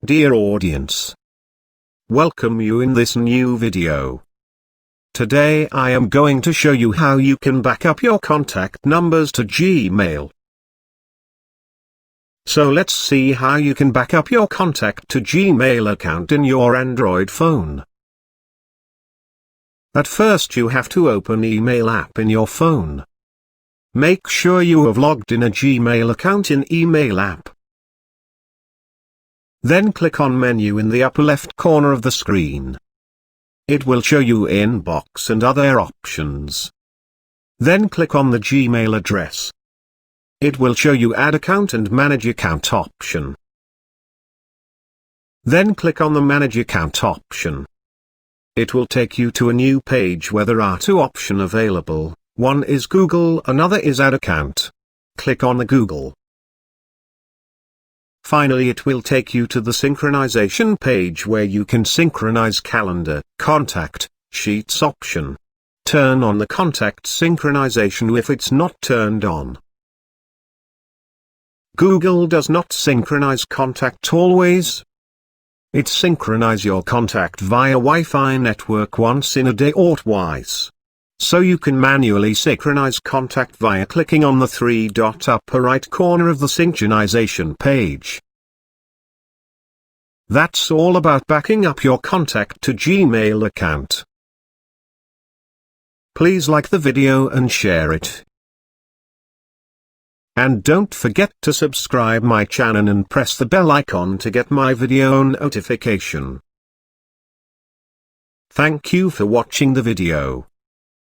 Dear audience, welcome you in this new video. Today I am going to show you how you can back up your contact numbers to Gmail. So let's see how you can back up your contact to Gmail account in your Android phone. At first you have to open Email app in your phone. Make sure you have logged in a Gmail account in Email app. Then click on Menu in the upper left corner of the screen. It will show you Inbox and other options. Then click on the Gmail address. It will show you Add Account and Manage Account option. Then click on the Manage Account option. It will take you to a new page where there are two options available, one is Google, another is Add Account. Click on the Google. Finally it will take you to the synchronization page where you can synchronize calendar, contact, sheets option. Turn on the contact synchronization if it's not turned on. Google does not synchronize contact always. It synchronize your contact via Wi-Fi network once in a day or twice. So you can manually synchronize contact via clicking on the three-dot upper right corner of the synchronization page. That's all about backing up your contact to Gmail account. Please like the video and share it. And don't forget to subscribe my channel and press the bell icon to get my video notification. Thank you for watching the video.